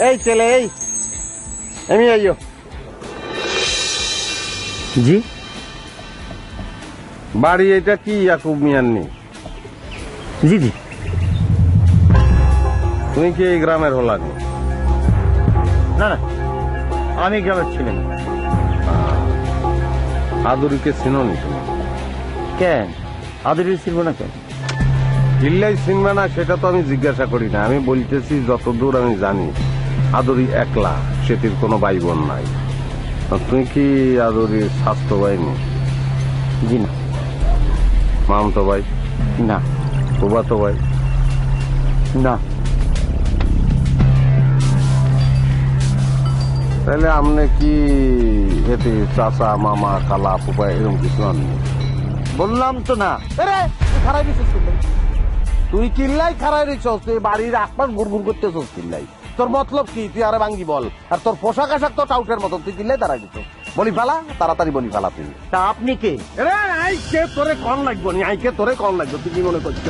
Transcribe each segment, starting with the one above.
এই ছেলে, এই আমি আইও। জি বাড়ি এটা কি ইয়াকুব মিয়ার নেই? জি জি। তুমি কি এই গ্রামের হলানি? না না, আমি গ্রামের ছেলে না। আদুরিকে চিনোনি তুমি? কেন আদরি ছিল না কেন? চিল্লাই চিনবে না সেটা তো আমি জিজ্ঞাসা করি না, আমি বলতেছি যতদূর আমি জানি আদুরি একলা, সেটির কোনো ভাই বোন নাই। তুমি কি আদুরির স্বাস্থ্য ভাই নেই? জি না। মামতো ভাই? না ফুফাতো ভাই? না। তাহলে আপনি কি এতে চাচা মামা খালা ফুফা এরকম কিছু আননি? বললাম তো না। খারাই দিছিস তুই কিল্লাই খারাই দিছস, তুই বাড়ির আশপাশ গুড়গুড় করতেছস কিল্লাই। তোর মতলব কি? তুই আরে ভাঙ্গি বল। আর তোর পোশাক আশাক তো টাউটের মতন, তুই কিল্লাই দাঁড়াই দিছ। বলি ফালা, তাড়াতাড়ি বলি ফালা তুই। তা আপনি কে? আইকে তোরে কন লাগবো নি, আইকে তোরে কন লাগবো, তুই কি মনে করছ?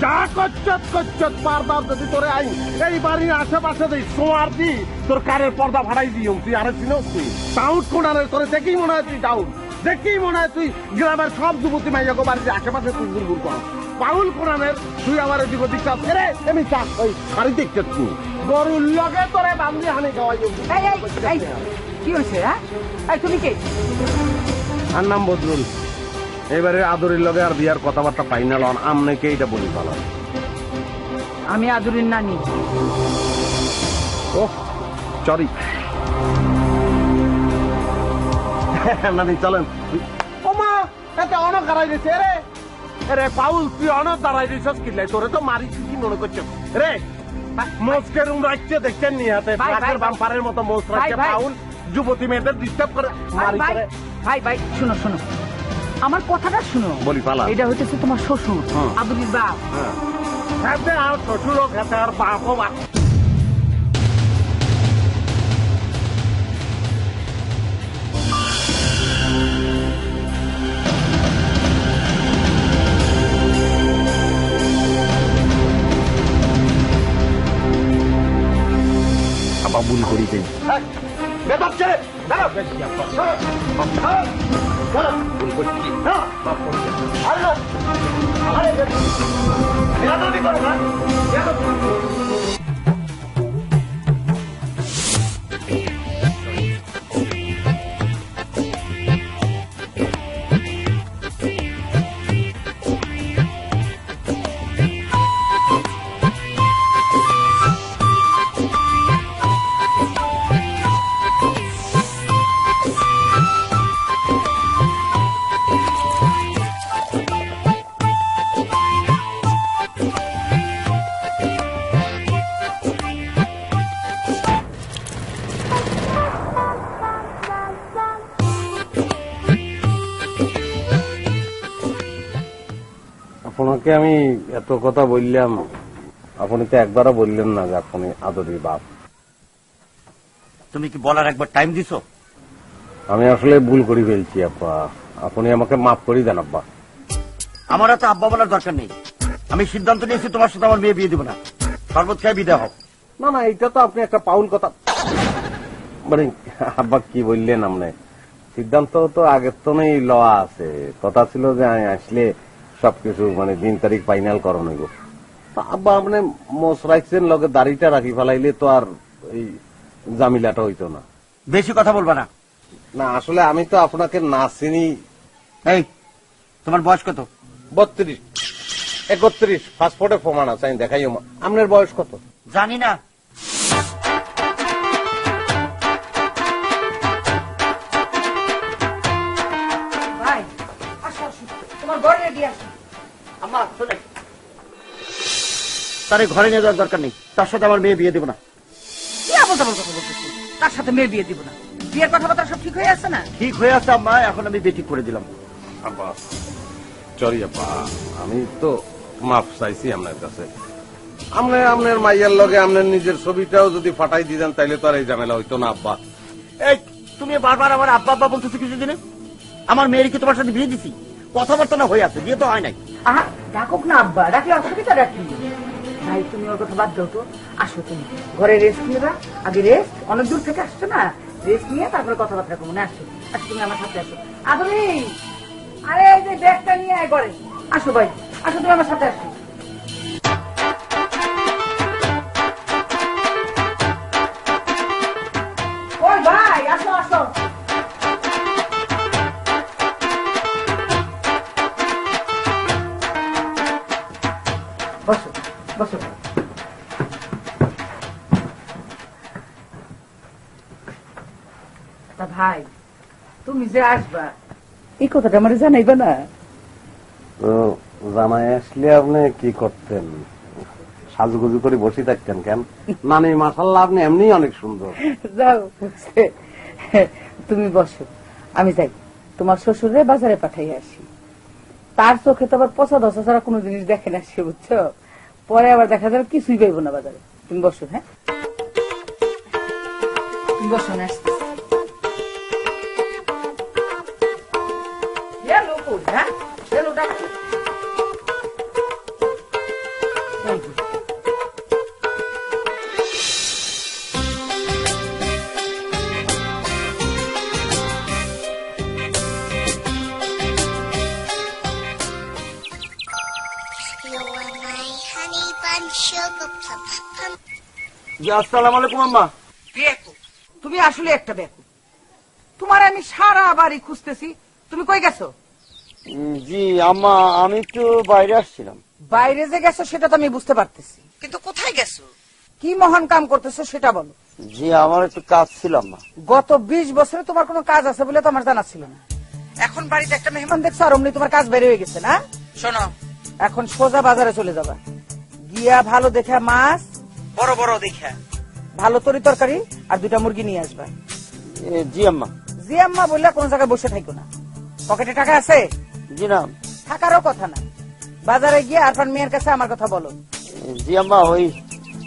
যা করছত করছত বারবার যদি তোরে আই এই বাড়ির আশেপাশে দিই সোয়ার দি তোর কারের পর্দা ভাড়াই দিও। তুই আরে চিনস? তুই টাউট কোনারে তোরে দেখেই মনে হয় তুই টাউট, দেখেই মনে হয় তুই গ্রামের সব যুবতী মাইয়াকে বাড়ির আশেপাশে তুই গুড়গুড় কর। পাউল কোরআনের তুই আমার এদিক ওদিক চাপ রে, আমি চাপ ওই বাড়ি দেখতে তুই গরুর লগে তোরে বান্ধি হানি খাওয়াই। কি হয়েছে? হ্যাঁ তুমি কে? আর নাম বদরুল। এবারে আদরের লগে আর বিয়ার কথাবার্তা ফাইনাল হন, আমনেকে এটা বলি ভালো। আমি আদুরির নানি। ও সরি নানি, চলেন। ওমা এতে অনেক হারাই দিছে রে। রে পাউল, তুই অনেক দাঁড়াই দিছস কিল্লাই, তোরে তো মারি কি মনে করছো রে? মোজকে রুম রাখছে দেখছেন নি হাতে বাম্পারের মতো মোজ রাখছে পাউল, যুবতী মেয়েদের ডিস্টার্ব করে মারি করে। ভাই ভাই শোনো শোনো, আমার কথাটা শুনো। বলি পালা। এটা হইতেছে তোমার শ্বশুর, আদুরির বাপ। হ্যাঁ আর শ্বশুরও খেতে আর বাপও বাপ। আবার ভুল করি তাই। আপনাকে আমি এত কথা বললাম, আপনি তো একবারও বললেন না যে আপনি আদরের বাপ। তুমি কি বলার একবার টাইম দিছো? আমি আসলে ভুল করে ফেলছি আব্বা, আপনি আমাকে মাফ করে দেন আব্বা। আমার এত আব্বা বলার দরকার নেই। আমি সিদ্ধান্ত নিয়েছি তোমার সাথে আমার মেয়ে বিয়ে দিব না। শরবত খাই বিদায় হোক। না না, এটা তো আপনি একটা পাউল কথা মানে আব্বা কি বললেন। আপনি সিদ্ধান্ত তো আগের তো নেই লওয়া আছে, কথা ছিল যে আমি আসলে সবকিছু মানে দিন তারিখ ফাইনাল করো নইব। আব্বা আপনি মোস রাখছেন লগে দাড়িটা রাখি ফেলাইলে তো আর এই জামিলাটা হইতো না। বেশি কথা বলবা না। না আসলে আমি তো আপনাকে না চিনি। এই তোমার বয়স কত? 32 31 পাসপোর্টে প্রমাণ আছে, আমি দেখাইও। আপনার বয়স কত? জানি না। ভাই আসো আসো, তোমার ঘরে রেডি আসো। আম্মা শোনে, তার এই ঘরে নিয়ে যাওয়ার দরকার নেই। তার সাথে আমার মেয়ে বিয়ে দিব না। কি আবল তাবল কথা বলতেছো? তার সাথে মেয়ে বিয়ে দিব না? বিয়ের কথাবার্তা সব ঠিক হয়ে আছে না? ঠিক হয়ে আছে আম্মা, এখন আমি বিয়ে ঠিক করে দিলাম। আব্বা সরি আব্বা, আমি তো মাফ চাইছি আপনার কাছে। আপনার মাইয়ার লগে আপনার নিজের ছবিটাও যদি ফাটাই দিতেন তাইলে তো আর এই ঝামেলা হইতো না আব্বা। এই তুমি বারবার আমার আব্বা আব্বা বলতেছো কিছু দিনে? আমার মেয়ের কি তোমার সাথে বিয়ে দিছি? কথাবার্তা না হয়ে আছে, বিয়ে তো হয় নাই। আহা ডাকুক না আব্বা, ডাকলে অসুবিধা রাখি। ভাই তুমি ওর কথা বাদ দাও তো, আসো তুমি ঘরে রেস্ট নেবা, আগে রেস্ট, অনেক দূর থেকে আসছো না, রেস্ট নিয়ে তারপরে কথাবার্তা কমো না। আসো আসো, তুমি আমার সাথে আসো। আদরি, আরে এই যে ব্যাগটা নিয়ে আয় ঘরে, আসো ভাই, আসো তুমি আমার সাথে আসো। ওই ভাই, আসো আসো। বসো বসো ভাই। তা ভাই, তুমি যে আসবা এই কথাটা আমার জানাইবা না? তো জামাই আসলে আপনি কি করতেন? সাজুগুজু করে বসে থাকতেন কেন? মানে মাশাআল্লাহ আপনি এমনি অনেক সুন্দর। যাও, তুমি বসো, আমি যাই তোমার শ্বশুরে বাজারে পাঠাই আসি। তার চোখে তো আবার পচা ধসা ছাড়া কোনো জিনিস দেখে না সে, বুঝছো? পরে আবার দেখা যাবে কিছুই পাইবো না বাজারে। তুমি বসো, হ্যাঁ তুমি বসো না। হ্যাঁ আসসালামু আলাইকুম আম্মা। বেকুব, তুমি আসলে একটা বেকুব। তোমার আমি সারা বাড়ি খুঁজতেছি, তুমি কই গেছো? জি আম্মা, আমি একটু বাইরে আসছিলাম। বাইরে যে গেছো সেটা তো আমি বুঝতে পারতেছি, কিন্তু কোথায় গেছো, কি মহান কাম করতেছো সেটা বলো। জি আমার একটু কাজ ছিল আম্মা। গত 20 বছরে তোমার কোনো কাজ আছে বলে তো আমার জানা ছিল না। এখন বাড়িতে একটা মেহমান দেখছো আর অমনি তোমার কাজ বের হয়ে গেছে না? শোনো, এখন সোজা বাজারে চলে যাবা, গিয়া ভালো দেখে মাছ, বড় বড় দেখে ভালো তরি তরকারি আর 2টা মুরগি নিয়ে আসবা। জি আম্মা। জি আম্মা বললে কোন জায়গায় বসে থাকো না। পকেটে টাকা আছে? জি না। থাকারও কথা না, বাজারে গিয়ে আরফান মেয়ের কাছে আমার কথা বলো। জি আম্মা, ওই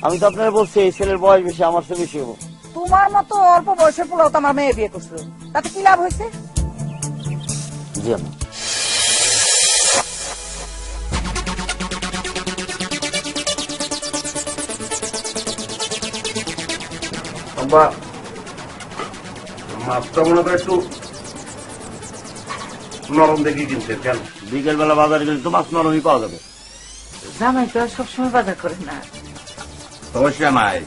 আমি তো আপনারা বলছি এই ছেলের বয়স বেশি, আমার চেয়ে বেশি হবো। তোমার মতো অল্প বয়সের পোলাও তো আমার মেয়ে বিয়ে করছিল, তাতে কি লাভ হয়েছে? জি আম্মা। আব্বা, মাছটা মনে করে একটু নরম দেখি কিনছেন কেন? বিকেল বেলা বাজারে গেলে তো মাছ নরমই পাওয়া যাবে। জামাই তো আর সবসময় বাজার করে না। সমস্যা নাই,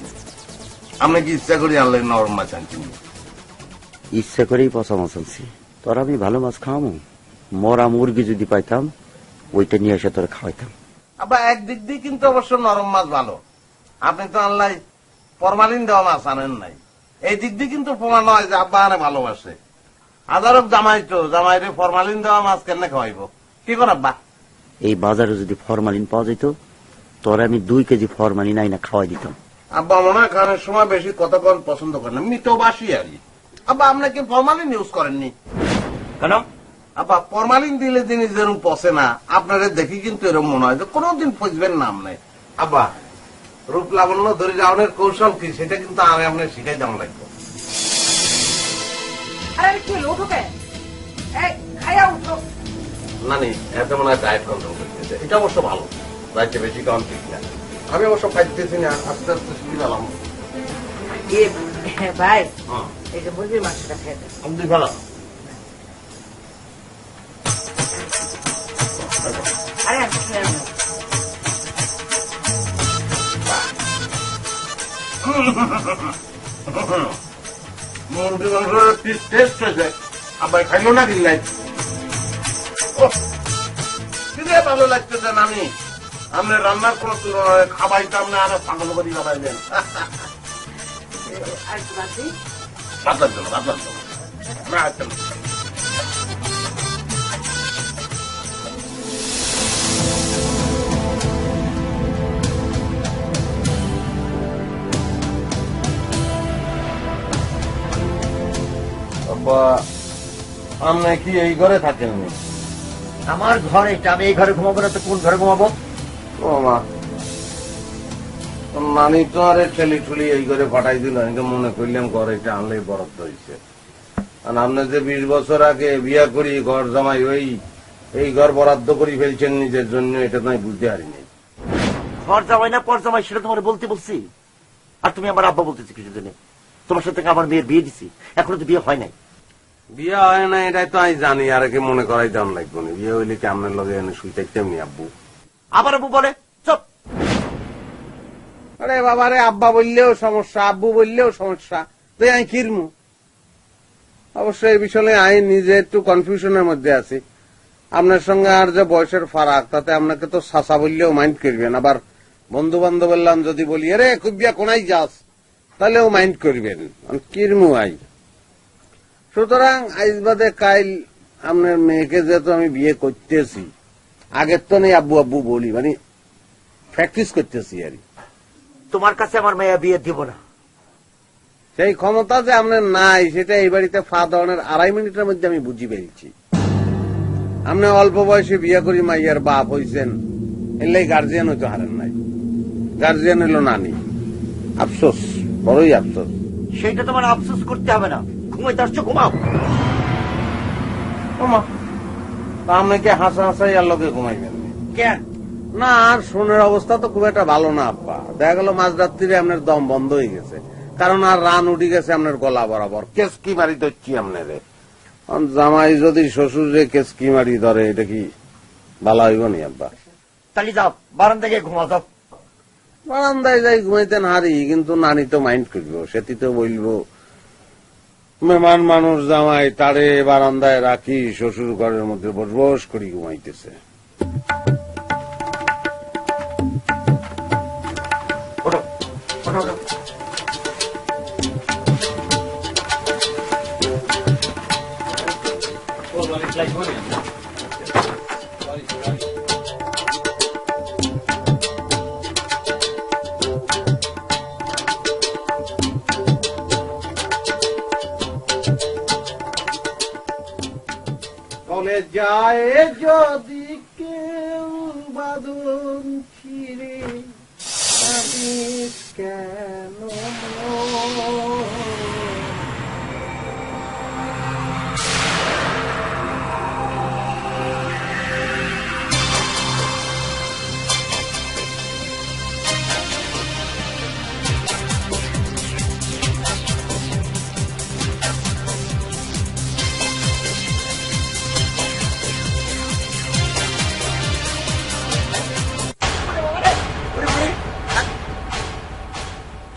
আমরা কি ইচ্ছা করি আনলে নরম মাছ আনছি? ইচ্ছা করেই পচা মাছ আনছি। তোর আমি ভালো মাছ খাওয়াবো, মরা মুরগি যদি পাইতাম ওইটা নিয়ে এসে তোরা খাওয়াইতাম। আব্বা, একদিক দিয়ে কিন্তু অবশ্য নরম মাছ ভালো। আপনি তো আনলাই ফরমালিন দেওয়া মাছ আনেন নাই, এই দিক দিয়ে কিন্তু প্রমাণ হয় যে আব্বা আনে ভালোবাসে। আদারক জামাই তো জামাইরে ফরমালিন দেওয়া মাছ কেন খাওয়াইব? কি কর আব্বা? এই বাজারে যদি ফরমালিন পাওয়া যেত তোর আমি 2 কেজি ফরমালিন আইনা খাওয়াই দিতাম। আব্বা মনে হয় খানের সময় বেশি কতক্ষণ পছন্দ করেন, মিতবাসী আর কি। আব্বা আপনি কি ফরমালিন ইউজ করেননি কেন? আব্বা? ফরমালিন দিলে জিনিস যেরকম পচে না, আপনাদের দেখি কিন্তু এরকম মনে হয় যে কোনোদিন পচবেন নাম নাই। আব্বা, রূপ লাবণ্য ধরে যাওয়ার কৌশল কি সেটা কিন্তু আমি আপনার শিখাই দেওয়া লাগবে। আরে কি হলো, উঠো কে? এই খাইয়া উঠো। নানি এত মনে হয় ডায়েট কন্ট্রোল করতেছে, এটা অবশ্য ভালো, রাইতে বেশি খাওয়ান ঠিক না। আমি অবশ্য খাইতেছি না, আস্তে আস্তে শিখে গেলাম। ভাই, এই যে মুরগির মাংসটা খেয়ে দেন। আমি ভালো। আরে আমি খেয়ে নেবো। মুরগি মাংসের কি টেস্ট হয়েছে, আব্বাই খাইলো না কিনলাই? কিনে ভালো লাগতেছে না, আমি আপনার রান্নার কোন তুলনায় খাবাইতাম না, আরো পাগল করি খাবাইবেন। আর কি বাকি? বাতলার জন্য না, আচ্ছা। আপনি কি এই ঘরে থাকেন? আমার ঘর এটা, আমি এই ঘরে ঘুমাবো না তো কোন ঘরে ঘুমাবো? ও মা, নানি তো আরে ঠেলি ঠুলি এই ঘরে পাঠাই দিল, আমি মনে করলাম ঘর এটা আনলেই বরাদ্দ হয়েছে। আর আপনি যে 20 বছর আগে বিয়া করি ঘর জামাই এই ঘর বরাদ্দ করে ফেলছেন নিজের জন্য, এটা তো আমি বুঝতে পারিনি। ঘর জামাই না পর জামাই সেটা তোমার বলতে বলছি, আর তুমি আমার আব্বা বলতেছি কিছু জন্য। তোমার সাথে আমার মেয়ের বিয়ে দিছি, এখনো তো বিয়ে হয় নাই। বিয়ে হয় না এটাই তো আমি জানি, আর কি মনে করাই দাম লাগবে না। বিয়ে হইলে কি আপনার লগে এনে শুইতে কেমনি আব্বু? আবার আব্বু বলে চপ। আরে বাবা রে, আব্বা বললেও সমস্যা, আব্বু বললেও সমস্যা, তো আমি কিরমু? অবশ্যই এই বিষয়ে আমি নিজে একটু কনফিউশনের মধ্যে আছি। আপনার সঙ্গে আর যে বয়সের ফারাক, তাতে আপনাকে তো সাসা বললেও মাইন্ড করবেন, আবার বন্ধু বান্ধব বললাম যদি বলি আরে কুবিয়া কোনাই যাস, তাহলেও মাইন্ড করবেন। কিরমু আই। সুতরাং আইজ বাদে কাইল আপনার মেয়েকে যেহেতু আমি বিয়ে করতেছি, আগের তো নেই আব্বু আব্বু বলি, মানে প্র্যাকটিস করতেছি আর। তোমার কাছে আমার মেয়ে বিয়ে দিব না। সেই ক্ষমতা যে আপনার নাই, সেটা এই বাড়িতে ফা ধরনের 2.5 মিনিটের মধ্যে আমি বুঝি পেয়েছি। আপনি অল্প বয়সে বিয়ে করি মাইয়ার বাপ হইছেন, এলেই গার্জিয়ান হইতে হারেন নাই। গার্জিয়ান হইল নানি। আফসোস, বড়ই আফসোস। সেইটা তোমার আফসোস করতে হবে না, ঘুমাইতে আসছো ঘুমাও। ওমা, তা আপনাকে হাসা হাসাই আর লোকে ঘুমাইবেন কেন? না, আর শোনের অবস্থা তো খুব একটা ভালো না আব্বা। দেখা গেল মাঝরাত্রিরে আপনার দম বন্ধ হয়ে গেছে, কারণ আর রান উঠে গেছে আপনার গলা বরাবর। কেসকি মারি ধরছি আপনারে। জামাই যদি শ্বশুরে কেসকি মারি ধরে, এটা কি ভালো হইব নি আব্বা? তাহলে যাও বারান্দায় গিয়ে ঘুমাও যাও। বারান্দায় যাই ঘুমাইতেন হারি, কিন্তু নানি তো মাইন্ড করবো, সেটি তো বলবো মেহমান মানুষ জামাই, তারে বারান্দায় রাখি শ্বশুর ঘরের মধ্যে বস বস করি ঘুমাইতেছে। ওঠো, ওঠো, ওঠো। কলে যায় যদি কেউ বাদন ছিড়ে, কেন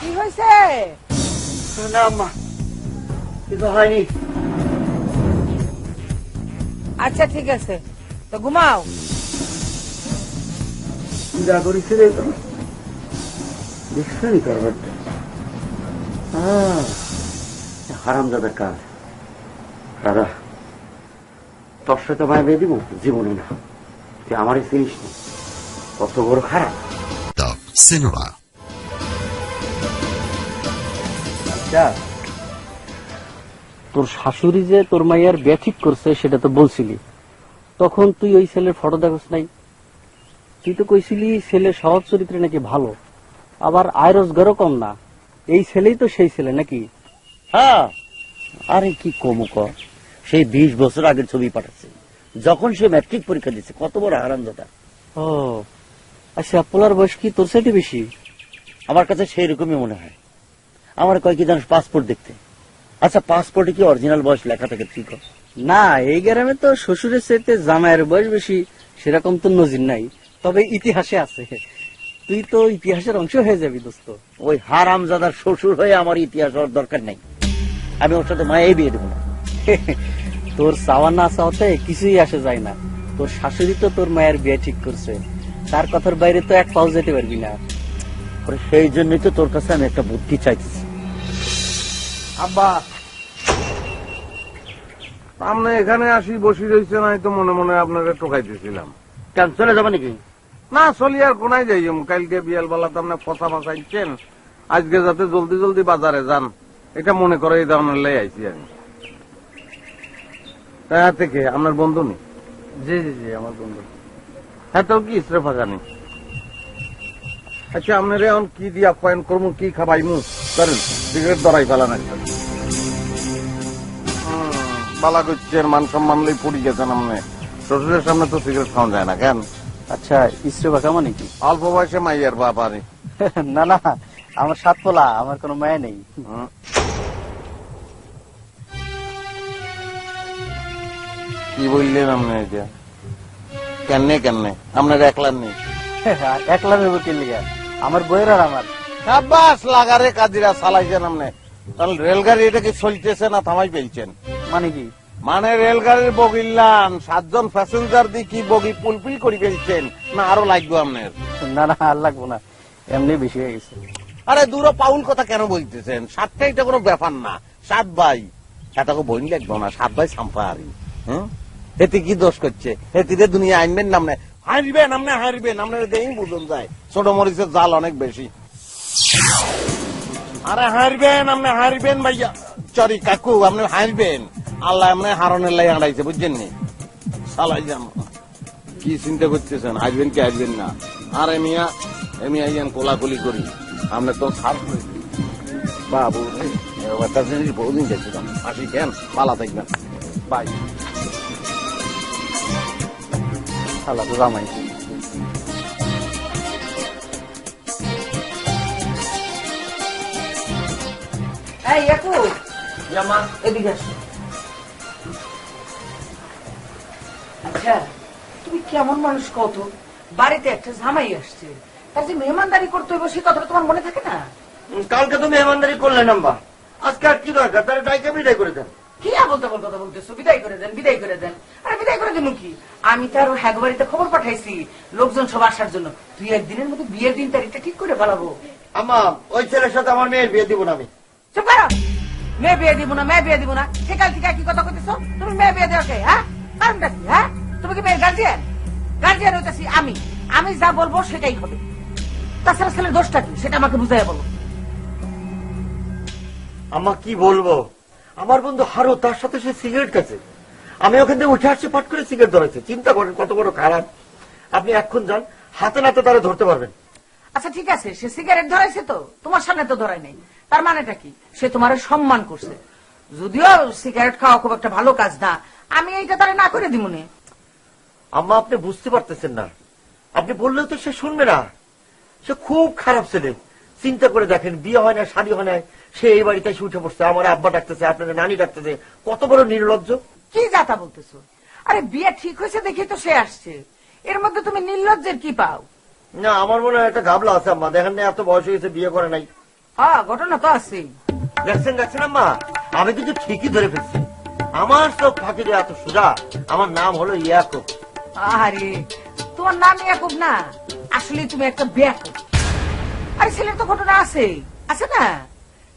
কি হয়েছে? না আম্মা, কিছু হয়নি। আচ্ছা ঠিক আছে, তো ঘুমাও। যা করেছে দেখছি কারবারটা, হারামজাদার কাজ। দাদা, তোর সাথে মায় বিয়ে দিব জীবনে না, তুই আমারই চিনিস না, কত বড় খারাপ। সিনেমা তোর শাশুড়ি যে তোর মাইয়ার বিয়ে ঠিক করছে সেটা তো বলছিলি, তখন তুই ওই ছেলের ফটো দেখোস নাই? তুই তো কইছিলি ছেলের স্বভাব চরিত্রে নাকি ভালো, আবার আয় রোজগারও কম না। এই ছেলেই তো সেই ছেলে নাকি? হ্যাঁ, আরে কি কমুক, সেই 20 বছর আগের ছবি পাঠাচ্ছে, যখন সে ম্যাট্রিক পরীক্ষা দিচ্ছে। কত বড় হারামজাদা। ও আচ্ছা, পোলার বয়স কি তোর সাথে বেশি? আমার কাছে সেই রকমই মনে হয়। আমার কয়েক জানিস পাসপোর্ট দেখতে। আচ্ছা, পাসপোর্টে কি অরিজিনাল বয়স লেখা থাকে? ঠিক না, এই গ্রামে তো শ্বশুরের চাইতে জামাইয়ের বয়স বেশি সেরকম তো নজির নাই, তবে ইতিহাসে আছে। তুই তো ইতিহাসের অংশ হয়ে যাবি দোস্ত। ওই হারামজাদার শ্বশুর হয়ে আমার ইতিহাস হওয়ার দরকার নেই। আমি ওর সাথে মায়ের বিয়ে দেবো না। তোর চাওয়া না চাওয়াতে কিছুই আসে যায় না। তোর শাশুড়ি তো তোর মায়ের বিয়ে ঠিক করছে, তার কথার বাইরে তো এক পাও যেতে পারবি না। সেই জন্যই তো তোর কাছে আমি একটা বুদ্ধি চাইতেছি। আব্বা, আপনি এখানে আসি বসি রয়েছে নাই তো মনে মনে আপনাকে টোকাইতেছিলাম। কেন, চলে যাবে নাকি? না, চলি আর কোনায় যাই। কালকে বিয়াল বেলা তো আপনার ফসা ফাঁসাইছেন, আজকে যাতে জলদি জলদি বাজারে যান, এটা মনে করে এই ধরনের লাই আইছি আমি। হ্যাঁ, থেকে আপনার বন্ধু নি? জি জি জি, আমার বন্ধু। হ্যাঁ, তো কি ইসরে ফাঁকা নেই। আচ্ছা, আপনার এখন কি দিয়ে আপ্যায়ন করবো, কি খাবাইমু করেন? সিগারেট ধরাই ফেলান একজন। বালা করছেন, মান সম্মান লই পড়ি গেছেন আপনি। শ্বশুরের সামনে তো সিগারেট খাওয়া যায় না কেন? আচ্ছা ইসরে কেমন কি? অল্প বয়সে মাইয়ার বাপ আরে। না না, আমার সাত পোলা, আমার কোনো মায়া নেই। কি বললেন আপনি এটা? কেমনে আপনার একলার নেই? একলা ভেবে কে লিগা? আমার বইয়ের আর আমার। সাব্বাস লাগারে কাজিরা চালাইছেন আপনি। তাহলে রেলগাড়ি এটা কি চলতেছে না থামাই পেয়েছেন? মানে কি? মানে রেলগাড়ির বগিলান 7 জন প্যাসেঞ্জার দিয়ে কি বগি পুলপুল করে ফেলছেন না আরো লাগবে আপনার? না না, আর লাগবো না, এমনি বেশি হয়ে গেছে। আরে দূরে পাউল কথা কেন বলতেছেন? 7টা এটা কোনো ব্যাপার না, 7 ভাই। এটাকে বই লাগবো না, 7 ভাই সাম্পারি। হ্যাঁ, এতে কি দোষ করছে? এতে দুনিয়া আইনবেন নামনে হারবেন, আপনি হারবেন, আপনার দেখেই বুঝুন যায় ছোট মরিচের জাল অনেক বেশি। আরে হারবেন, আপনি হারবেন ভাইয়া। চরি কাকু, আপনি হারবেন। আল্লাহ আপনি হারনের লাই আড়াইছে, বুঝছেন নি? সালাই যান, কি চিন্তা করতেছেন? হারবেন কি হারবেন না? আরে মিয়া, এমি আইয়ান কোলাকুলি করি, আপনি তো সার বাবু একটা জিনিস বহুদিন দেখছিলাম। আসি কেন, পালা থাকবেন, বাই। শালা তো জামাই। এই একু জামা এদিকে আসো। আচ্ছা তুমি কেমন মানুষ কত? বাড়িতে একটা জামাই আসছে, তার যে মেহমানদারি করতে হইব সে কথাটা তোমার মনে থাকে না? কালকে তো মেহমানদারি করলেন আম্মা, আজকে আর কি দরকার? তাহলে ডাইকে বিদায় করে দেন। কি আবল তাবল কথা বলতেছো? বিদায় করে দেন, বিদায় করে দেন। আরে বিদায় করে দেবো কি? আমি তার হ্যাগ বাড়িতে খবর পাঠাইছি লোকজন সব আসার জন্য। তুই একদিনের মধ্যে বিয়ের দিন তারিখটা ঠিক করে ফেলাবো। আম্মা, ওই ছেলের সাথে আমার মেয়ের বিয়ে দিব না আমি। চুপ করো। মেয়ে বিয়ে দিব না, মেয়ে বিয়ে দিব না, সেকাল থেকে কি কথা কইতেছো? তুমি মেয়ে বিয়ে দেওয়া কে? হ্যাঁ, কারণটা কি? হ্যাঁ, তুমি কি মেয়ের গার্জিয়ান? গার্জিয়ান হইতেছি আমি। আমি যা বলবো সেটাই হবে। তাছাড়া ছেলের দোষটা কি সেটা আমাকে বুঝাই বলো। আম্মা কি বলবো, আমার বন্ধু হারো, তার সাথে সে সিগারেট খাচ্ছে। আমি ওখান থেকে উঠে আসছি, পাট করে সিগারেট ধরেছে। চিন্তা করেন কত বড় খারাপ। আপনি এখন যান, হাতে নাতে তারা ধরতে পারবেন। আচ্ছা ঠিক আছে, সে সিগারেট ধরাইছে তো, তোমার সামনে তো ধরাই নাই, তার মানেটা কি? সে তোমার সম্মান করছে। যদিও সিগারেট খাওয়া খুব একটা ভালো কাজ না, আমি এইটা তারা না করে দিব না। আম্মা আপনি বুঝতে পারতেছেন না, আপনি বললেও তো সে শুনবে না। সে খুব খারাপ ছেলে। চিন্তা করে দেখেন, বিয়ে হয় না, শাদী হয় না, সে এই বাড়িতে এসে উঠে পড়ছে। আমার আব্বা ডাকতেছে, আপনাদের নানি ডাকতেছে। কত বড় নির্লজ্জ! কি যাতা বলতেছো? আরে বিয়ে ঠিক হয়েছে দেখি তো সে আসছে, এর মধ্যে তুমি নির্লজ্জের কি পাও? না, আমার মনে হয় একটা গাবলা আছে আম্মা। দেখেন না, এত বয়স হয়েছে, বিয়ে করে নাই। হ্যাঁ, ঘটনা তো আছে। দেখছেন দেখছেন আম্মা, আমি কিন্তু ঠিকই ধরে ফেলছি। আমার সব ফাঁকি দিয়ে এত সোজা। আমার নাম হলো ইয়াকুব। আরে তোমার নাম ইয়াকুব না, আসলে তুমি একটা বেয়াকুব। আরে ছেলের তো ঘটনা আছে, আছে না?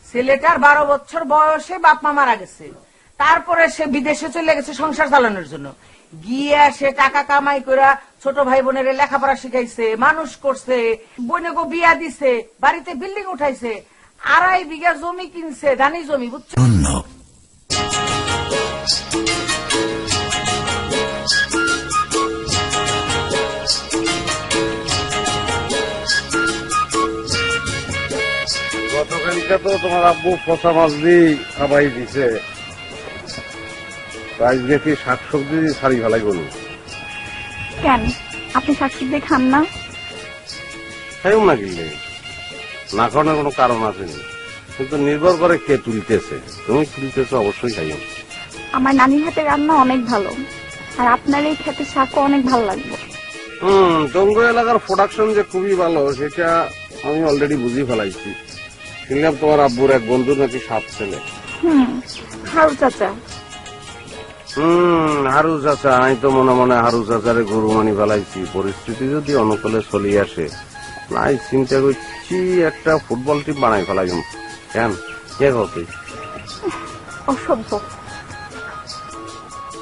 ছেলেটার 12 বছর বয়সে বাপ মা মারা গেছে, তারপরে সে বিদেশে চলে গেছে সংসার চালানোর জন্য। গিয়ে সে টাকা কামাই করে ছোট ভাই বোনের লেখাপড়া শিখাইছে, মানুষ করছে, বোনেগো বিয়া দিছে, বাড়িতে বিল্ডিং উঠাইছে, 2.5 বিঘা জমি কিনছে, ধানি জমি, বুঝছো? গতকালকে তো তোমার আব্বু পচা মাছ দিয়ে খাবাই দিছে, আজকে কি শাকসবজি সারি ফেলাই গেল? কেন আপনি শাকসবজি খান না? খাইও না কিনলে না খাওয়ানোর কোনো কারণ আছে না, কিন্তু নির্ভর করে কে তুলতেছে। তুমি তুলতেছো, অবশ্যই খাইও। আমার নানির হাতে রান্না অনেক ভালো, আর আপনার এই খেতে শাকও অনেক ভালো লাগবে। টঙ্গ এলাকার প্রোডাকশন যে খুবই ভালো সেটা আমি অলরেডি বুঝি ফেলাইছি। শুনলাম তোমার আব্বুর এক বন্ধু নাকি 7 ছেলে। হারু চাচা। হারু চাচা, আমি তো মনে মনে হারু চাচারে গরু মানি ফেলাইছি। পরিস্থিতি যদি অনুকূলে চলে আসে, নাই চিন্তা করছি একটা ফুটবল টিম বানাই ফেলাই। কেন কে হতে অসভ্য।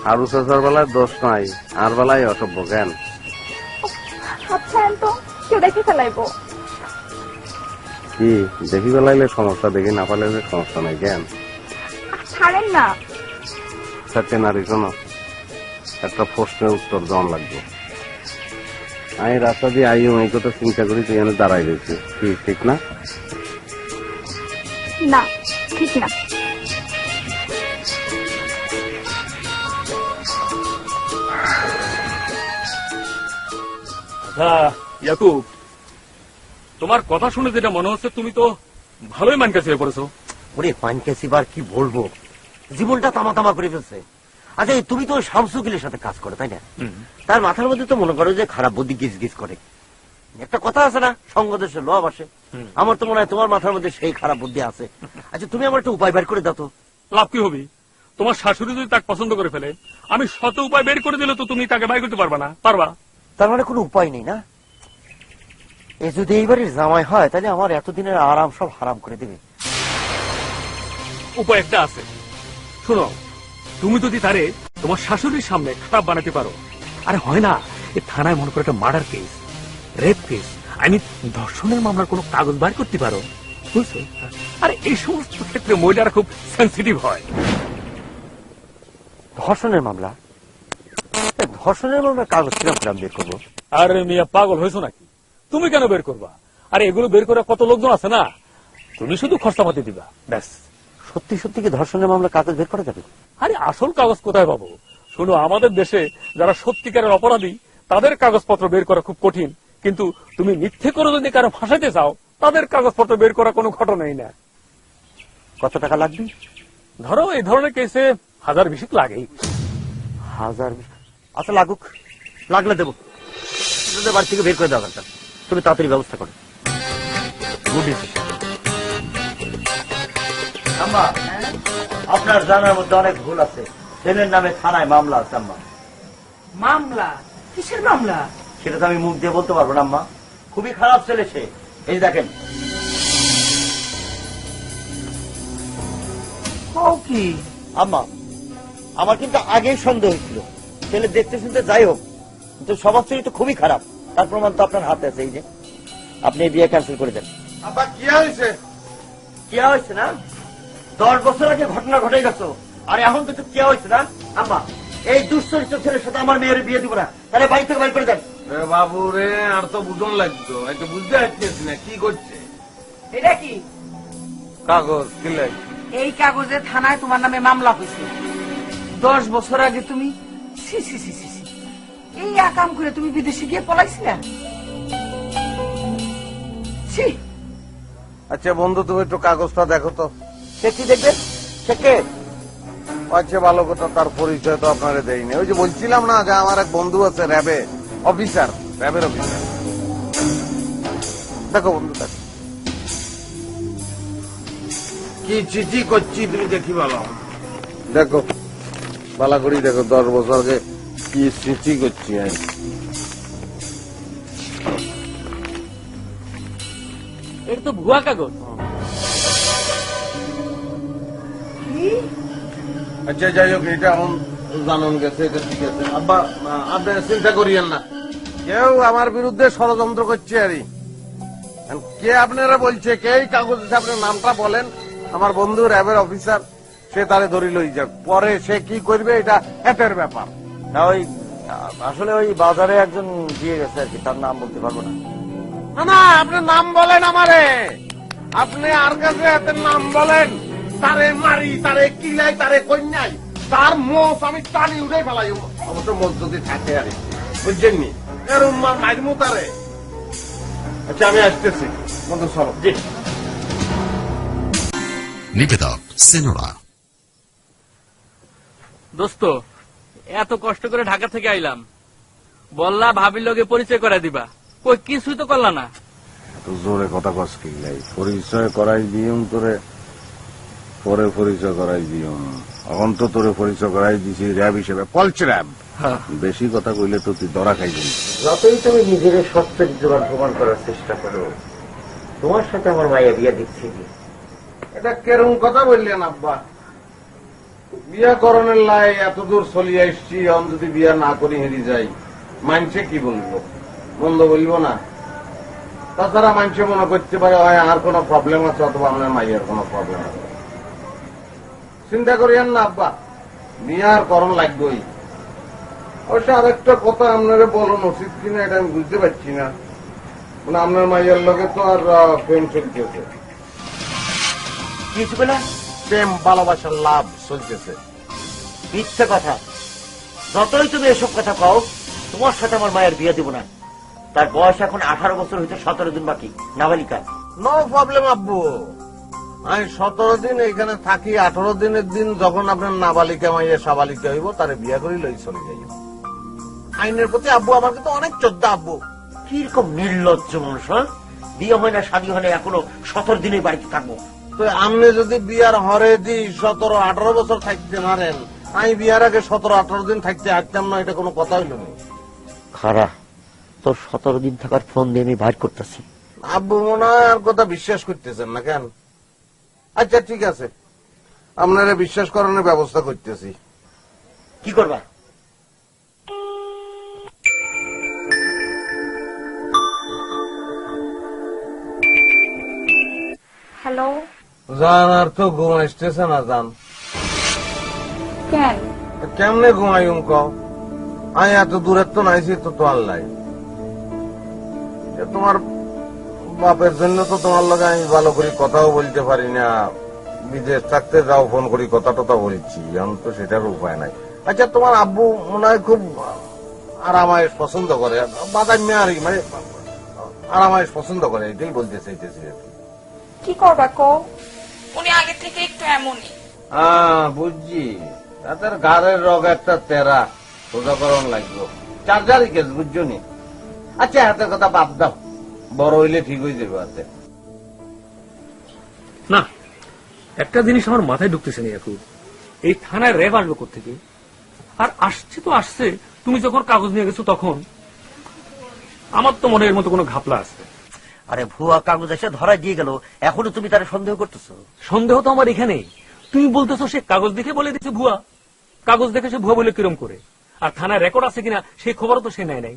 হারু চাচার বেলায় দোষ নাই, আর বেলায় অসভ্য কেন? আচ্ছা তো কেউ দেখে ফেলাইবো। কি দেখি ফেলাইলে সমস্যা, দেখি না ফেলাইলে সমস্যা নাই কেন? ছাড়েন না। সাথে নারী শোনো, একটা প্রশ্নের উত্তর দেওয়ান লাগবে। আমি রাস্তা দিয়ে আইও এই কথা চিন্তা করি, তুই এখানে দাঁড়াই রয়েছে, কি ঠিক না? না ঠিক না। আচ্ছা ইয়াকুব, তোমার কথা শুনে যেটা মনে হচ্ছে তুমি তো ভালোই মান কাছে পড়েছো। ওরে পানকেসিবার কি বলবো, জীবনটা তামা তামা করে ফেলছে। আচ্ছা তুমি তো শামসুকিলের সাথে কাজ করো তাই না? তার মাথার মধ্যে তো মনে করো যে খারাপ বুদ্ধি গিজ গিজ করে। একটা কথা আছে না, সঙ্গদেশে লব আসে। আমার তো মনে হয় তোমার মাথার মধ্যে সেই খারাপ বুদ্ধি আছে। আচ্ছা তুমি আমার একটা উপায় বের করে দাও তো। লাভ কি হবে? তোমার শাশুড়ি যদি তাকে পছন্দ করে ফেলে, আমি শত উপায় বের করে দিলে তো তুমি তাকে বাই করতে পারবা না। পারবা? তার মানে কোনো উপায় নেই না? এ যদি এইবারের জামাই হয় তাহলে আমার এতদিনের আরাম সব হারাম করে দেবে। উপায় একটা আছে, শোনো। তুমি যদি তারে তোমার শাশুড়ির সামনে খারাপ বানাতে পারো, আরে হয় না এ থানায় মনে করো একটা মার্ডার কেস, রেপ কেস, ধর্ষণের মামলার কোনো কাগজ বার করতে পারো, বুঝছো? আরে এই সমস্ত ক্ষেত্রে মহিলারা খুব সেন্সিটিভ হয়। ধর্ষণের মামলা? ধর্ষণের মামলার কাগজ কিরকম বের করবো? আরে মিয়া পাগল হয়েছো নাকি? তুমি কেন বের করবা? আরে এগুলো বের করে কত লোকজন আছে না, তুমি শুধু খরচাপাতি দিবা ব্যাস। সত্যি সত্যি কি ধর্ষণের মামলা কাগজ বের করা যাবে? আরে আসল কাগজ কোথায় পাবো? শোনো, আমাদের দেশে যারা সত্যিকারের অপরাধী তাদের কাগজপত্র বের করা খুব কঠিন, কিন্তু তুমি মিথ্যে করে যদি কারো ফাঁসাইতে চাও তাদের কাগজপত্র বের করা কোনো ঘটনাই না। কত টাকা লাগবে? ধরো এই ধরনের কেসে 1000-20 লাগেই। 1000? আচ্ছা লাগুক, লাগলে দেবো। তোদের বাড়ি থেকে বের করে দেওয়া দরকার, তুমি তাড়াতাড়ি ব্যবস্থা করো। Good decision. আম্মা, আপনার জানার মধ্যে অনেক ভুল আছে। ছেলের নামে থানায় মামলা আছে আম্মা। মামলা? কিসের মামলা? সেটা তো আমি মুখ দিয়ে বলতে পারবো না আম্মা। খুবই খারাপ ছেলে সে। এই যে দেখেন। ও কি আম্মা, আমার কিন্তু আগেই সন্দেহ হয়েছিল ছেলে দেখতে শুনতে যাই হোক, কিন্তু স্বভাব চরিত্র খুবই খারাপ। তার প্রমাণ তো আপনার হাতে আছে। এই যে আপনি এই বিয়ে ক্যান্সেল করে দেন। আব্বা কি হয়েছে? কি হয়েছে না? 10 বছর আগে ঘটনা ঘটে গেছো, আর এখন তো কি হয়েছে না? আম্মা, এই দুশ্চরিত্র ছেলের সাথে আমার মেয়ের বিয়ে দিব না, তাহলে বাড়ি থেকে বাড়ি করে দেন। বাবু রে, আর তো বুঝন লাগতো, একটু বুঝতে পারছিস না কি করছে। এটা কি কাগজ কিলে এই কাগজে থানায় তোমার নামে মামলা হয়েছে। 10 বছর আগে তুমি ছি ছি ছি ছি ছি, এই আকাম করে তুমি বিদেশে গিয়ে পলাইছিলে। ছি। আচ্ছা বন্ধু, তুমি একটু কাগজটা দেখো তো। সে কি দেখবেন? সে কে? আচ্ছা ভালো কথা, তার পরিচয় তো আপনারা দেয়নি। ওই যে বলছিলাম না যে আমার এক বন্ধু আছে র্যাবে অফিসার, র্যাবের অফিসার। দেখো বন্ধু, দেখো কি চিঠি করছি তুমি দেখি ভালো। দেখো ভালো করি দেখো, 10 বছর আগে কি চিঠি করছি আমি। এটা তো ভুয়া কাগজ। আচ্ছা যাই হোক, এটা এখন জানান গেছে, এটা ঠিক আছে। আব্বা আপনি চিন্তা করিয়েন না, কেউ আমার বিরুদ্ধে ষড়যন্ত্র করছে। আরই কে আপনারা বলছে, কে এই কাগজে আপনার নামটা বলেন। আমার বন্ধু র্যাবের অফিসার, সে তারে ধরি লই যাক, পরে সে কি করবে এটা এতের ব্যাপার। না ওই আসলে ওই বাজারে একজন দিয়ে গেছে আর কি, তার নাম বলতে পারবো না। না না, আপনি নাম বলেন আমারে, আপনি আর কাছে এতের নাম বলেন, তারে মারি, তারে কিলাই, তারে কন্যাই, তার মোষ আমি টানি উঠে ফেলাই। অবশ্য মোষ যদি থাকে আর বুঝছেন নি, এরম মারমু তারে। আচ্ছা আমি আসতেছি বন্ধু, চলো। জি। Nivedak Sinora. দোস্ত, এত কষ্ট করে ঢাকা থেকে আইলাম, বললা ভাবির লগে পরিচয় করে দিবা, কই কিছুই তো করলা না। তো জোরে কথা কস কি লাই, পরিচয় করাই দিম তোরে, পরে পরিচয় করাই দিম। এখন তো তোরে পরিচয় করাই দিছি র্যাব হিসেবে, পলচ র্যাব। বেশি কথা কইলে তো তুই ধরা খাই দিবি। যতই তুমি নিজের সত্যযুগবান প্রমাণ করার চেষ্টা করো, তোমার সাথে আমার মাইয়া বিয়ে দিচ্ছি। এটা কেরম কথা বললেন আব্বা? বিয়া করণের লাই এত দূর চলিয়ে আসছি, এখন যদি বিয়া না করি হেরি যাই, মানুষে কি বলবো? মন্দ বলবো না। তাছাড়া মানুষে মনে করতে পারে হয় আর কোনো প্রবলেম আছে, অথবা আপনার মাইয়ের কোনো প্রবলেম আছে। চিন্তা করিয়েন না আব্বা, বিয়ার করণ লাগবেই। অবশ্য আরেকটা কথা আপনারা বলুন উচিত কিনা এটা আমি বুঝতে পারছি না। মানে আপনার মাইয়ের লগে তো আর প্রেম চলতেছে, কিছু বলে প্রেম ভালোবাসার লাভ চলতেছে। মিথ্যে কথা। যতই তুমি এসব কথা কও, তোমার সাথে আমার মায়ের বিয়ে দিব না। তার বয়স এখন 18 বছর হইতে 17 দিন বাকি, নাবালিকা। নো প্রবলেম আব্বু, আমি 17 দিন এখানে থাকি, 18 দিনের দিন যখন আপনার নাবালিকা মাইয়া সাবালিকা হইব তারে বিয়া করি লই চলে যাই। আইনের প্রতি আব্বু আমার কিন্তু অনেক শ্রদ্ধা আব্বু। কিরকম নির্লজ্জ মানুষ, হ্যাঁ? বিয়ে হয় না, শাদী হয় না, এখনো 17 দিনের বাড়িতে থাকবো। তো আপনি যদি বিয়ার হরে দি 17-18 বছর থাকতে পারেন, আমি বিয়ার আগে 17-18 দিন থাকতে আসতাম না, এটা কোনো কথা হইল না। খারা, তোর 17 দিন থাকার ফোন দিয়ে আমি বাইর করতেছি। আব্বু মনে হয় আর কথা বিশ্বাস করতেছেন না কেন? আচ্ছা ঠিক আছে, আপনারা বিশ্বাস করানোর ব্যবস্থা করতেছি। কি করবা? হ্যালো, জান আর তো ঘুম আসতেছে না জান। কেন? কেমনে ঘুমাইম কও? আমি এত দূরের তো নাইছি তো আল্লাহ। তোমার বাপের জন্য তো তোমার লগে আমি ভালো করে কথাও বলতে পারি না, বিদেশ থাকতে যাও ফোন করি কথা টথা বলছি, এখন তো সেটার উপায় নাই। আচ্ছা তোমার আব্বু মনে হয় খুব আরামায়েশ পছন্দ করে, বাদাম মেয়ারি মানে আরামায়েশ পছন্দ করে, এটাই বলতে চাইতেছি আর কি। কি করবা কো? উনি আগে থেকে একটু এমনই। বুঝছি, তাদের গাড়ের রোগ একটা তেরা সোজাকরণ লাগলো, চার্জারি কেস বুঝছো নি। আচ্ছা হাতের কথা বাদ দাও, বড় হইলে ঠিক হয়ে যাবে হাতে। না, একটা জিনিস আমার মাথায় ঢুকতেছে না ইয়াকুব, এই থানায় র্যাব আসলো কোত্থেকে? আর আসছে তো আসছে, তুমি যখন কাগজ নিয়ে গেছো তখন আমার তো মনে এর মতো কোনো ঘাপলা আছে। আরে ভুয়া কাগজ এসে ধরাই দিয়ে গেল, এখনো তুমি তারা সন্দেহ করতেছো? সন্দেহ তো আমার এখানেই। তুমি বলতেছো সে কাগজ দেখে বলে দিচ্ছে ভুয়া, কাগজ দেখে সে ভুয়া বলে কিরম করে? আর থানায় রেকর্ড আছে কিনা সেই খবরও তো সে নেয় নাই।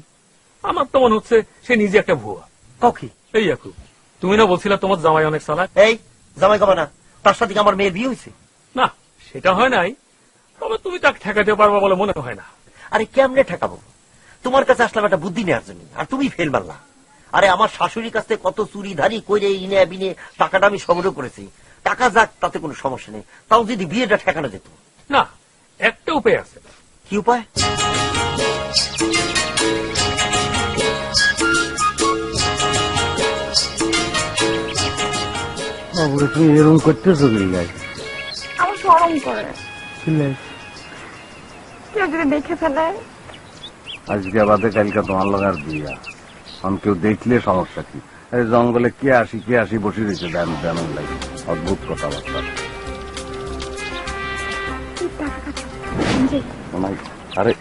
আমার তো মনে হচ্ছে সে নিজে একটা ভুয়া। ককি? এই ইয়াকুব, তুমি না বলছিলা তোমার জামাই অনেক চালাক? এই জামাই কবা না, তার সাথে কি আমার মেয়ের বিয়ে হয়েছে? না, সেটা হয় নাই, তবে তুমি তাকে ঠেকাতে পারবা বলে মনে হয় না। আরে কেমনে ঠেকাবো? তোমার কাছে আসলাম একটা বুদ্ধি নেওয়ার জন্য, আর তুমি ফেল মারলা। আরে আমার শাশুড়ির কাছে কত চুরি ধারি করে ইনে বিনে টাকাটা আমি সংগ্রহ করেছি, টাকা যাক তাতে কোনো সমস্যা নেই, তাও যদি বিয়েটা ঠেকানো যেত। না, একটা উপায় আছে। কি উপায়? তুমি এরকম করতেছো কি? আমার শরম করে, কেউ যদি দেখে ফেলে। আজকে বাদে কালকে তোমার লাগার বিয়া, এখন কেউ দেখলে সমস্যা কি? এই জঙ্গলে কে আসি বসে রয়েছে দেন দেন লাগে, অদ্ভুত কথাবার্তা। আরে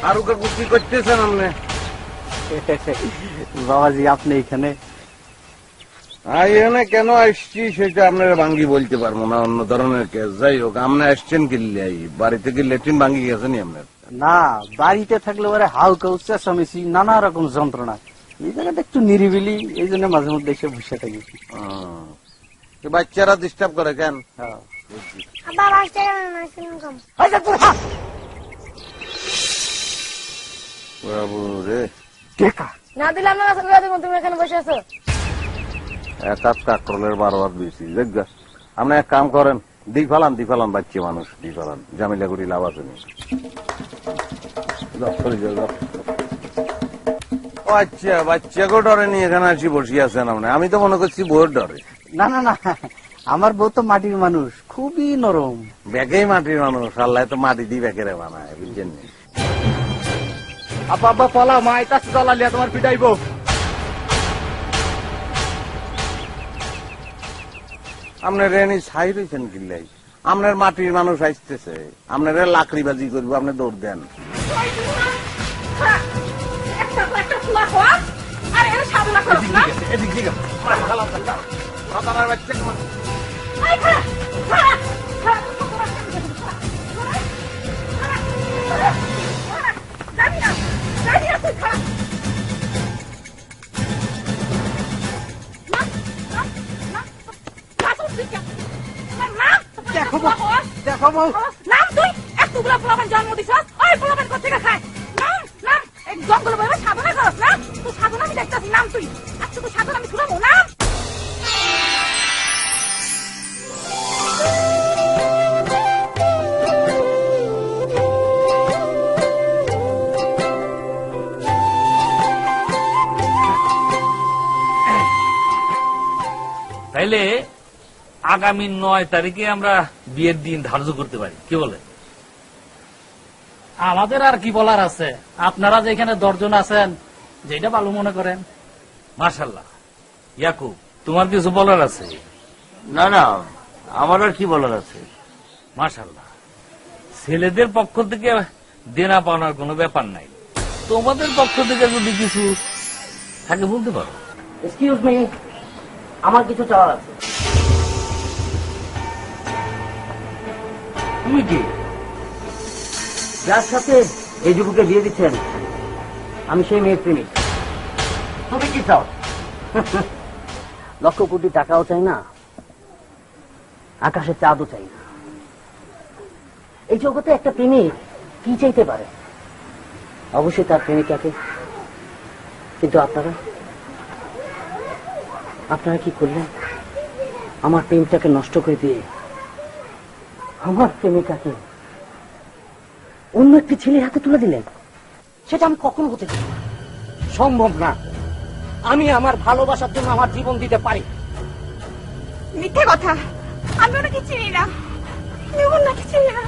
আর ওকে কুস্তি করতেছেন আপনি? বাবাজি আপনি এখানে? এখানে কেন আসছি সেটা আপনারা ভাঙ্গি বলতে পারবো না, অন্য ধরনের কেস। যাই হোক, আপনি আসছেন কিনলে বাড়ি থেকে লেট্রিন ভাঙ্গি গেছেন আপনার? না, বাড়িতে থাকলে ওরা হাউকা চেঁচামেচি নানা রকম যন্ত্রণা, এই জায়গাটা একটু নিরিবিলি, এই জন্য মাঝে মধ্যে এসে বসে থাকি। বাচ্চারা ডিস্টার্ব করে কেন? বাবু রে, না দিলে আপনার তুমি এখানে বসে আছো। এক হাত কাকরলের 12 হাত বেশি। আপনি এক কাম করেন, দি ফেলান বাচ্চা মানুষ, দি ফেলান, জামিলা করি লাভ আছে নি। আচ্ছা, বাচ্চাকেও ডরে নি এখানে আসি বসে আছেন আপনি? আমি তো মনে করছি বউর ডরে। না না না, আমার বউ তো মাটির মানুষ, খুবই নরম। ব্যাগেই মাটির মানুষ, আল্লাহ তো মাটি দিয়ে ব্যাগেরে বানায়, বুঝছেন? আব্বা আব্বা পলা, মা এটা জ্বালালিয়া তোমার পিটাইবো। আপনার রেনি ছাই রয়েছেন কিল্লাই, আপনার মাটির মানুষ আসতেছে, আপনার লাকড়িবাজি করবো, আপনি দৌড় দেন। দেখো বউ, নাম তুই এতগুলো পোলাপান জন্ম দিছস, ওই পোলাপান কোথেকে খায়? নাম নাম এক জঙ্গল বইবে সাধনা করস না? তুই সাধনা আমি দেখতাছি, নাম তুই আজকে তুই সাধনা আমি শুনাবো। নাম তাহলে আগামী 9 তারিখে আমরা বিয়ের দিন ধার্য করতে পারি, কি বলে? আমাদের আর কি বলার আছে, আপনারা যেখানে 10 জন আছেন যেটা ভালো মনে করেন। মাশাআল্লাহ। ইয়াকুব, তোমার কিছু বলার আছে? না না, আমার আর কি বলার আছে। মাশাআল্লাহ। ছেলেদের পক্ষ থেকে দেনা পাওনার কোনো ব্যাপার নাই, তোমাদের পক্ষ থেকে যদি কিছু থাকে বলতে পারো। এক্সকিউজ মি, আমার কিছু চাওয়ার আছে। তুমি কি যার সাথে এই যুবকে বিয়ে দিচ্ছেন আমি সেই মেয়ের প্রেমিক। তুমি কি চাও? লক্ষ কোটি টাকাও চাই না, আকাশে চাঁদও চাই না। এই জগতে একটা প্রেমিক কি চাইতে পারে? অবশ্যই তার প্রেমিকাকে। কিন্তু আপনারা কি করলেন? আমার প্রেমটাকে নষ্ট করে দিয়ে আমার প্রেমিকাকে অন্য একটি ছেলের হাতে তুলে দিলেন। সেটা আমি কখনো হতে দেব না, সম্ভব না। আমি আমার ভালোবাসার জন্য আমার জীবন দিতে পারি। মিথ্যে কথা, আমি ওনাকে চিনি না, আমি ওনাকে চিনি না।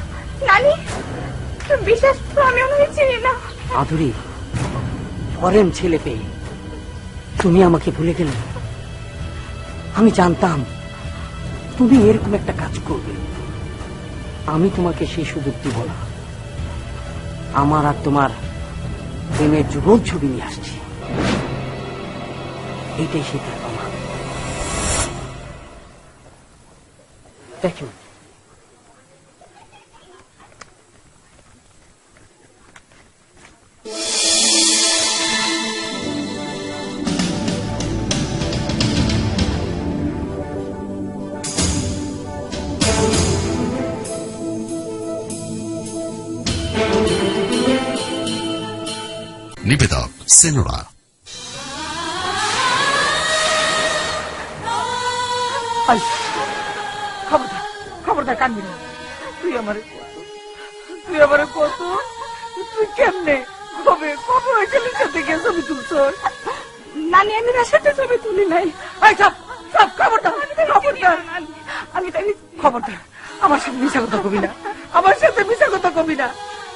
নানি, তুমি বিশ্বাস করো, আমি ওনাকে চিনি না। মাধুরী, ফরেন ছেলে পেয়ে তুমি আমাকে ভুলে গেলে? আমি জানতাম তুমি এরকম একটা কাজ করবে। আমি তোমাকে সেই সুযোগ দিব না। আমার আর তোমার প্রেমের যুগল ছবি নিয়ে আসছি, এইটাই সেটার প্রমাণ। দেখো, নিবেদক সেনোরা। খবরদার কানবি না। তুই আমারে কত তুই কেমনে কবে কবে ওই ছেলের সাথে গিয়ে ছবি তুলছ? নানি, আমি তার সাথে ছবি তুলি নাই। খবরদার আমি তাই খবরদার, আমার সাথে মিশা কথা কবি না, আমার সাথে মিশা কথা কবি না।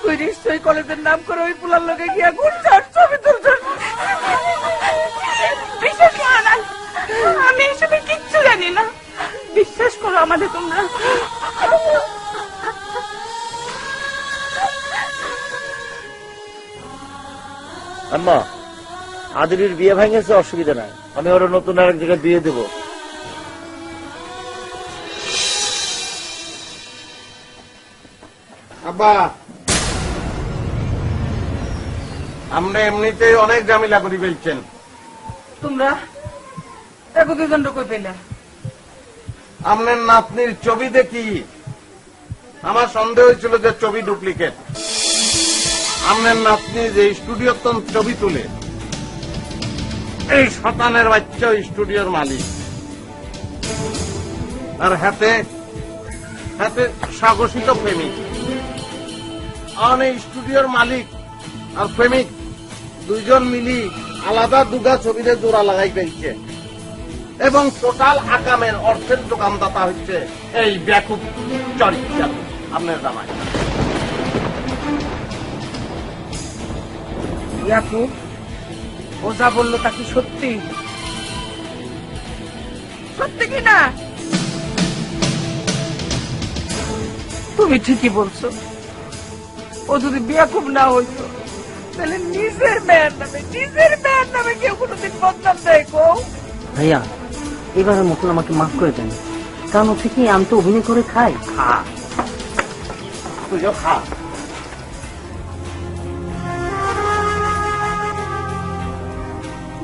তুই নিশ্চয়ই কলেজের নাম করে ওই পুলার লোকে গিয়া ঘুরছাস, ছবি তুলছস। বিশ্বাস করো না, আমি এসবের কিচ্ছু জানি না। বিশ্বাস করো আমাদের তোমরা। আম্মা, আদিলির বিয়ে ভেঙেছে, অসুবিধা নাই, আমি ওরা নতুন আরেক জায়গায় বিয়ে দেবো। আব্বা, আমরা এমনিতেই অনেক ঝামেলা করে ফেলছেন। তোমরা এক দুজন কই পেলে? আপনার নাতনির ছবি দেখি আমার সন্দেহ হয়েছিল যে ছবি ডুপ্লিকেট। আপনার নাতনি যে স্টুডিওর ছবি তুলে, এই শতানের বাচ্চা স্টুডিওর মালিক, আর হাতে হাতে স্বঘোষিত প্রেমিক। আর এই স্টুডিওর মালিক আর প্রেমিক দুইজন মিলি আলাদা দুগা ছবিতে জোড়া লাগাই ফেলছে, এবং টোটাল আকামের অর্থের দোকানদাতা হচ্ছে এই ব্যাকুব চরিত্র আপনার জামাই। ইয়াকুব, ও যা বললো তা কি সত্যি? সত্যি কি না? তুমি ঠিকই বলছো। ও যদি বিয়াকুব না হইতো তাহলে নিজের মেয়ের নামে কেউ কোনোদিন বদনাম দেয়? কো ভাইয়া, এবারের মতন আমাকে মাফ করে দেন, কারণ হচ্ছে কি আমি তো অভিনয় করে খাই। খা, তুইও খা।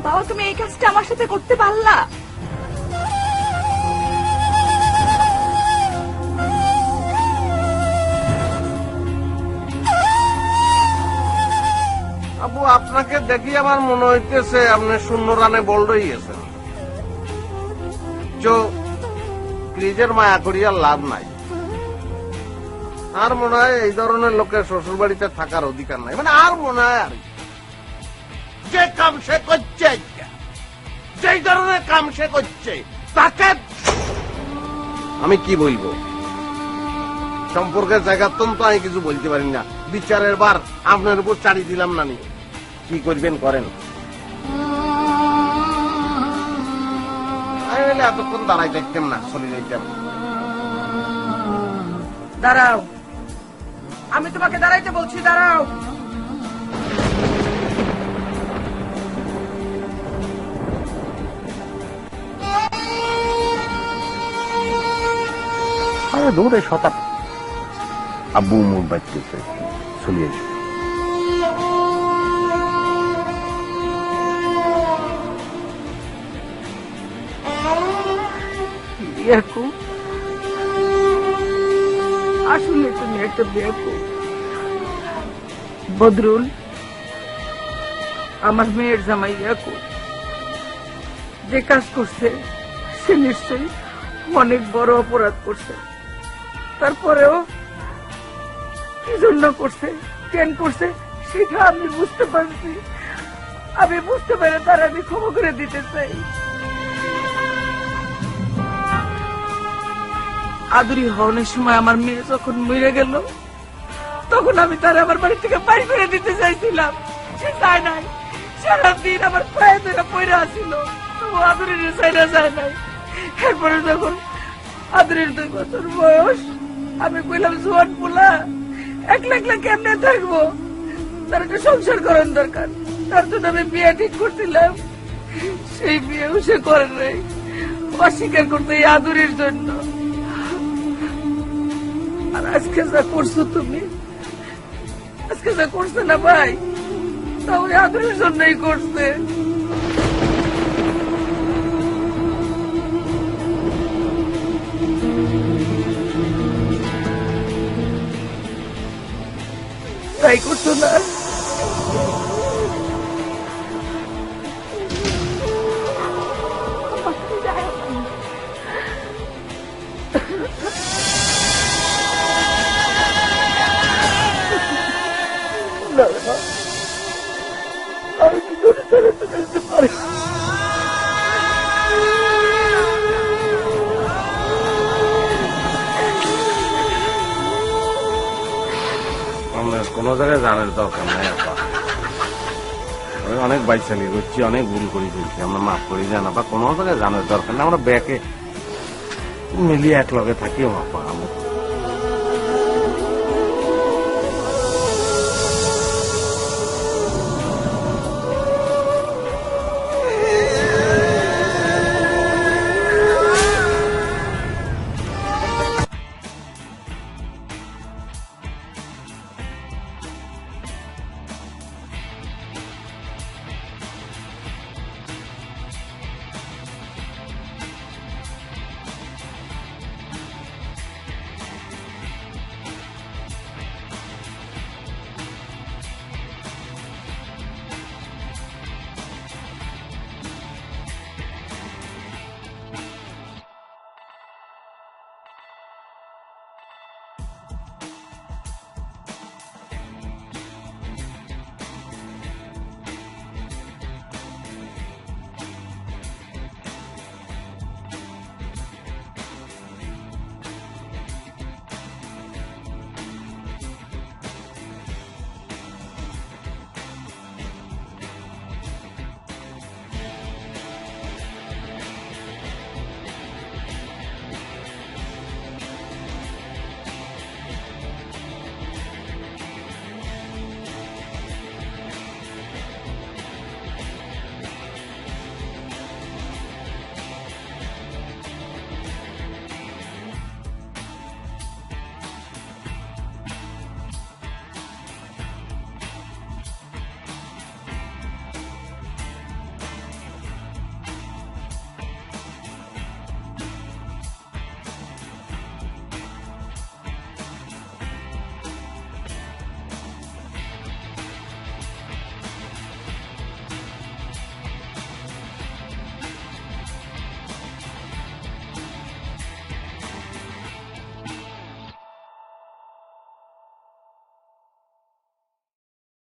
বাবা, তুমি এই কাজটা আমার সাথে করতে পারলা? আবু, আপনাকে দেখি আমার মনে হইতেছে আপনি 0 রানে বোল্ড হয়ে গেছেন। ক্রিজের মায়া করিয়া লাভ নাই। আর মনে হয় এই ধরনের লোকের শ্বশুর বাড়িতে থাকার অধিকার নাই। মানে আর মনে হয় আর যে কাম সে করছে, যেই ধরনের কাম সে করছে তাকে আমি কি বলবো? সম্পর্কের জায়গা তো আমি কিছু বলতে পারি না। বিচারের বার আপনার উপর চাড়ি দিলাম না, নি কি করবেন করেন। আমি বলে এতক্ষণ দাঁড়াই দেখতাম না, চলে যাইতাম। দাঁড়াও, আমি তোমাকে দাঁড়াইতে বলছি, দাঁড়াও। আরে দৌড়ে শতাব আব্বু মুখ বাঁচতেছে, চলে এসো। বেয়াকুব, আসলে তুমি একটা বেয়াকুব। বদরুল আমার মেয়ের জামাই বেয়াকুব। যে কাজ করছে সে নিশ্চয়ই অনেক বড় অপরাধ করছে। তারপরেও কি জন্য করছে, কেন করছে সেটা আমি বুঝতে পারছি। আমি বুঝতে পারে তার আমি ক্ষমা করে দিতে চাই। আদুরি হওয়ার সময় আমার মেয়ে যখন মরে গেল, তখন আমি তার আমার বাড়ি থেকে বাড়ি করে দিতে চাইছিলাম। সে চায় নাই, সারাদিন আমার পায়ে ধরে পড়ে আসছিল, তবু আদুরির চাইনা যায় নাই। এরপরে যখন আদুরির 2 বছর বয়স, আমি কইলাম জোয়ান পোলা একলা একলা কেমনে থাকবো, তার একটা সংসার করার দরকার। তার জন্য আমি বিয়ে ঠিক করছিলাম। সেই বিয়েও সে করে নাই, অস্বীকার করতে এই আদুরির জন্য। আর আজকে যা করছো তুমি, আজকে যা করছে না ভাই, তা ওই আদরের জন্যই করছে। তাই করছো না? আমি কি করে ছেড়ে যেতে পারি? কোন জায়গায় জানার দরকার নাই আপা। আমি অনেক বাইচালি করছি, অনেক ভুল করে ফেলছি, আমরা মাফ করে জানা বা কোনো জায়গায় জানার দরকার না। আমরা ব্যাকে মিলিয়ে এক লগে থাকিও আপা।